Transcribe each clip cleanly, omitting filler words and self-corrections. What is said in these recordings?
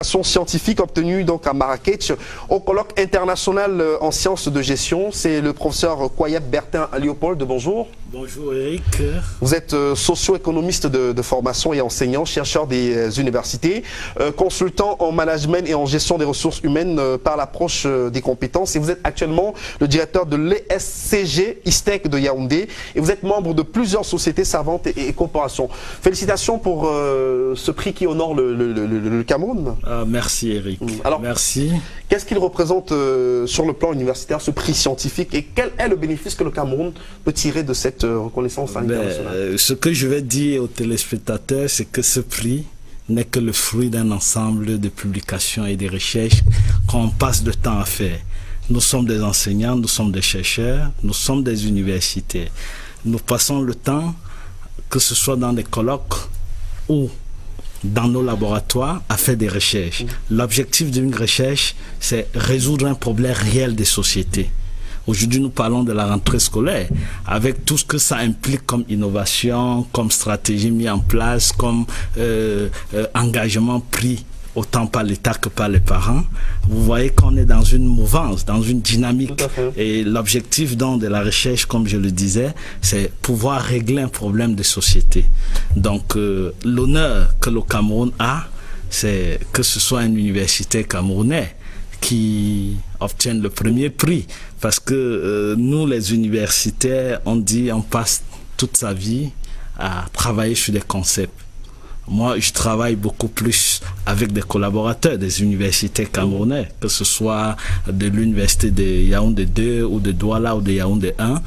certification scientifique obtenue donc à Marrakech au colloque international en sciences de gestion. C'est le professeur Koyep Bertin Léopold. Bonjour. Bonjour Eric. Vous êtes socio-économiste de formation et enseignant, chercheur des universités, consultant en management et en gestion des ressources humaines par l'approche des compétences. Et vous êtes actuellement le directeur de l'ESCG ISTEC de Yaoundé. Et vous êtes membre de plusieurs sociétés savantes et corporations. Félicitations pour ce prix qui honore le Cameroun. Merci Eric. Alors, merci. Qu'est-ce qu'il représente sur le plan universitaire, ce prix scientifique, et quel est le bénéfice que le Cameroun peut tirer de cette reconnaissance internationale? Ce que je vais dire aux téléspectateurs, c'est que ce prix n'est que le fruit d'un ensemble de publications et de recherches qu'on passe de temps à faire. Nous sommes des enseignants, nous sommes des chercheurs, nous sommes des universitaires. Nous passons le temps, que ce soit dans des colloques ou dans nos laboratoires, à faire des recherches. L'objectif d'une recherche, c'est résoudre un problème réel des sociétés. Aujourd'hui, nous parlons de la rentrée scolaire, avec tout ce que ça implique comme innovation, comme stratégie mise en place, comme engagement pris autant par l'État que par les parents. Vous voyez qu'on est dans une mouvance, dans une dynamique. Et l'objectif donc de la recherche, comme je le disais, c'est pouvoir régler un problème de société. Donc l'honneur que le Cameroun a, c'est que ce soit un universitaire camerounais qui obtienne le premier prix. Parce que nous, les universitaires, on passe toute sa vie à travailler sur des concepts. Moi, je travaille beaucoup plus avec des collaborateurs des universités camerounais, que ce soit de l'université de Yaoundé 2 ou de Douala ou de Yaoundé 1.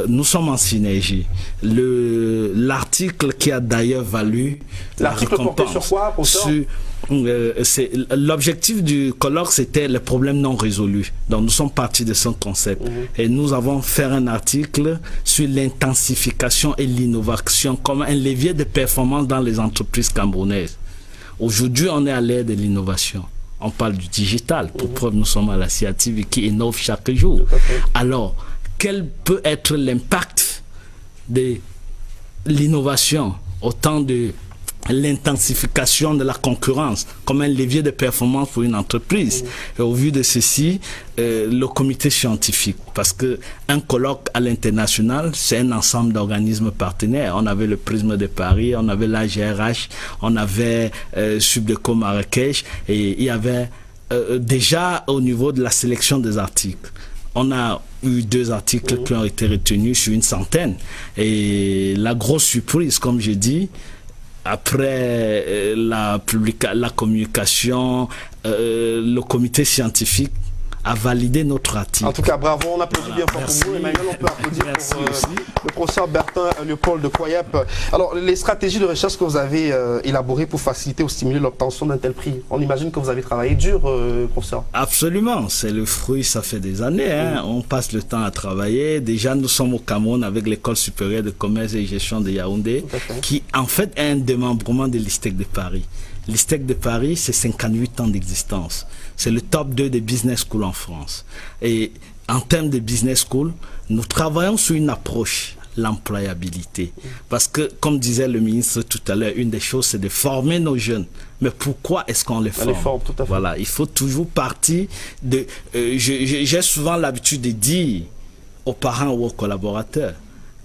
Nous sommes en synergie. L'article qui a d'ailleurs valu la récompense sur quoi, l'objectif du colloque, c'était les problèmes non résolus. Donc nous sommes partis de ce concept et nous avons fait un article sur l'intensification et l'innovation comme un levier de performance dans les entreprises camerounaises. Aujourd'hui, on est à l'ère de l'innovation. On parle du digital. Pour preuve, nous sommes à la CIATV qui innove chaque jour. Alors, quel peut être l'impact de l'innovation autant de l'intensification de la concurrence comme un levier de performance pour une entreprise? Et au vu de ceci, le comité scientifique, parce que un colloque à l'international, c'est un ensemble d'organismes partenaires. On avait le Prisme de Paris, on avait l'AGRH, on avait Subdeco Marrakech, et il y avait déjà au niveau de la sélection des articles. On a eu 2 articles qui ont été retenus sur une centaine. Et la grosse surprise, comme je dis, après la communication, le comité scientifique a validé notre article. En tout cas, bravo, on applaudit bien fort pour vous. Emmanuel, on peut applaudir pour le professeur Bertin Léopold de Koyep. Alors, les stratégies de recherche que vous avez élaborées pour faciliter ou stimuler l'obtention d'un tel prix, on imagine que vous avez travaillé dur, professeur. Absolument, c'est le fruit, ça fait des années. On passe le temps à travailler. Déjà, nous sommes au Cameroun avec l'École supérieure de commerce et gestion de Yaoundé, qui en fait est un démembrement de l'ISTEC de Paris. L'ISTEC de Paris, c'est 58 ans d'existence. C'est le top 2 des business schools en France. Et en termes de business school, nous travaillons sur une approche, l'employabilité. Parce que, comme disait le ministre tout à l'heure, une des choses, c'est de former nos jeunes. Mais pourquoi est-ce qu'on les forme? Tout à fait. Voilà, il faut toujours partir de... J'ai souvent l'habitude de dire aux parents ou aux collaborateurs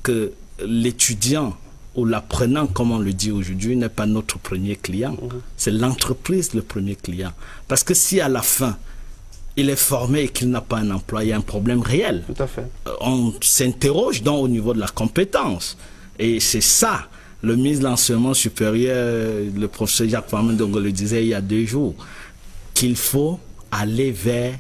que l'étudiant ou l'apprenant, comme on le dit aujourd'hui, n'est pas notre premier client. C'est l'entreprise le premier client. Parce que si à la fin, il est formé et qu'il n'a pas un emploi, il y a un problème réel. Tout à fait. On s'interroge donc au niveau de la compétence. Et c'est ça, le ministre de l'Enseignement supérieur, le professeur Jacques Famendongo le disait il y a 2 jours, qu'il faut aller vers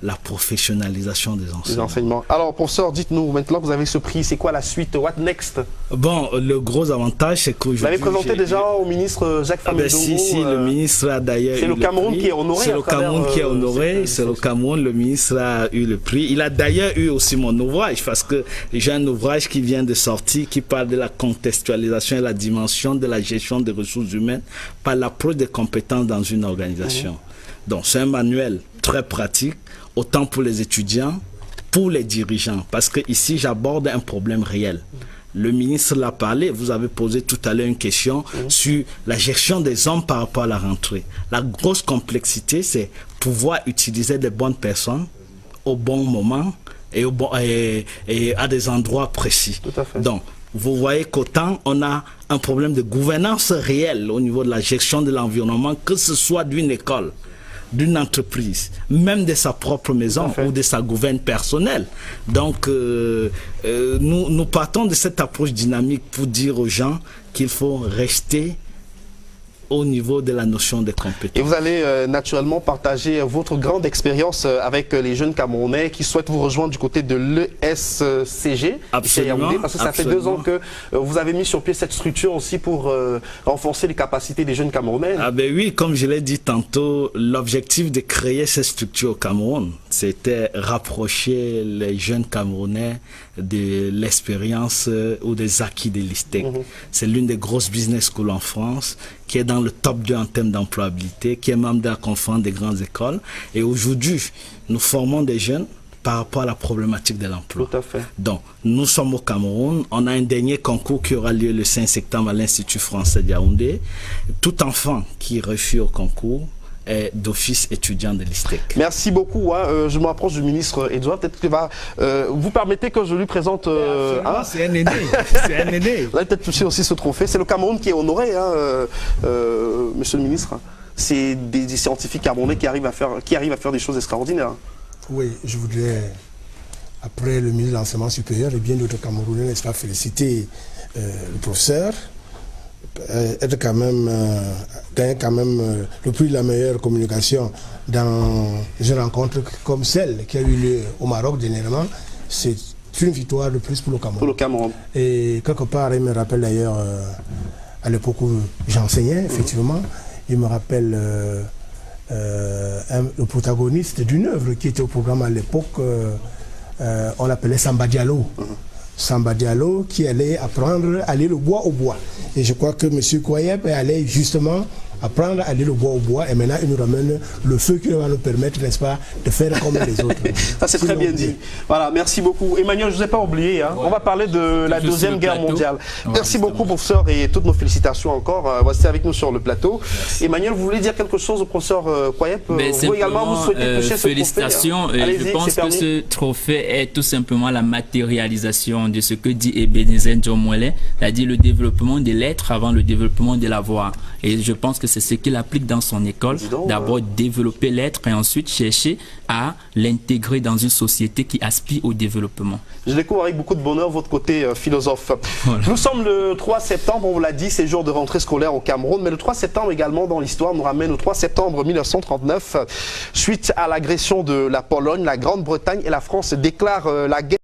la professionnalisation des enseignements. Alors, professeur, dites-nous, maintenant que vous avez ce prix, c'est quoi la suite? What next? Bon, le gros avantage, c'est qu'aujourd'hui... Vous l'avez présenté déjà au ministre Jacques Famendongo. Si, le ministre a d'ailleurs eu le prix. C'est le Cameroun qui est honoré. C'est le Cameroun qui est honoré, c'est le Cameroun, le ministre a eu le prix. Il a d'ailleurs eu aussi mon ouvrage, parce que j'ai un ouvrage qui vient de sortir, qui parle de la contextualisation et la dimension de la gestion des ressources humaines par l'approche des compétences dans une organisation. Donc, c'est un manuel très pratique, autant pour les étudiants, pour les dirigeants, parce que ici j'aborde un problème réel. Le ministre l'a parlé, vous avez posé tout à l'heure une question sur la gestion des hommes par rapport à la rentrée. La grosse complexité, c'est pouvoir utiliser des bonnes personnes au bon moment et à des endroits précis. Tout à fait. Donc, vous voyez qu'autant on a un problème de gouvernance réelle au niveau de la gestion de l'environnement, que ce soit d'une école, d'une entreprise, même de sa propre maison ou de sa gouverne personnelle. Donc, nous partons de cette approche dynamique pour dire aux gens qu'il faut rester au niveau de la notion de compétence. Et vous allez naturellement partager votre grande expérience avec les jeunes Camerounais qui souhaitent vous rejoindre du côté de l'ESCG. Absolument. Parce que ça fait 2 ans que vous avez mis sur pied cette structure aussi pour renforcer les capacités des jeunes Camerounais. Ah ben oui, comme je l'ai dit tantôt, l'objectif de créer cette structure au Cameroun, c'était rapprocher les jeunes Camerounais de l'expérience ou des acquis de l'ISTEC. C'est l'une des grosses business schools en France, qui est dans le top 2 en termes d'employabilité, qui est membre de la conférence des grandes écoles. Et aujourd'hui, nous formons des jeunes par rapport à la problématique de l'emploi. Tout à fait. Donc, nous sommes au Cameroun. On a un dernier concours qui aura lieu le 5 septembre à l'Institut français de Yaoundé. Tout enfant qui réussit au concours est d'office étudiant de l'ISTEC. Merci beaucoup. Je me rapproche du ministre Edouard. Peut-être qu'il va... vous permettez que je lui présente... c'est un aîné. C'est un aîné. Vous allez peut-être toucher aussi ce trophée. C'est le Cameroun qui est honoré, monsieur le ministre. C'est des scientifiques camerounais qui arrivent à faire des choses extraordinaires. Oui, je voudrais, après le ministre de l'Enseignement supérieur et bien d'autres Camerounais, n'est-ce pas, féliciter le professeur, être quand même, gagner quand même le prix de la meilleure communication dans une rencontre comme celle qui a eu lieu au Maroc dernièrement. C'est une victoire de plus pour le Cameroun. Pour le Cameroun. Et quelque part, il me rappelle d'ailleurs, à l'époque où j'enseignais, effectivement, il me rappelle le protagoniste d'une œuvre qui était au programme à l'époque, on l'appelait Samba Diallo. Samba Diallo qui allait apprendre à aller le bois au bois. Et je crois que M. Koyeb est allé justement apprendre à aller le bois au bois et maintenant il nous ramène le feu qui va nous permettre, n'est-ce pas, de faire comme les autres. Ça c'est très bien dit. Voilà, merci beaucoup. Emmanuel, je ne vous ai pas oublié, on va parler de la Deuxième Guerre mondiale. Merci beaucoup professeur et toutes nos félicitations encore. Restez avec nous sur le plateau. Merci. Emmanuel, vous voulez dire quelque chose au professeur Koyeb? Vous également, vous souhaitez toucher ce félicitations. Je pense que ce trophée est tout simplement la matérialisation de ce que dit Ebenezer Ndjomwele, c'est-à-dire le développement de l'être avant le développement de l'avoir. Et je pense que c'est ce qu'il applique dans son école. D'abord développer l'être et ensuite chercher à l'intégrer dans une société qui aspire au développement. Je découvre avec beaucoup de bonheur votre côté philosophe. Voilà. Nous sommes le 3 septembre, on vous l'a dit, c'est jour de rentrée scolaire au Cameroun, mais le 3 septembre également dans l'histoire nous ramène au 3 septembre 1939. Suite à l'agression de la Pologne, la Grande-Bretagne et la France déclarent la guerre.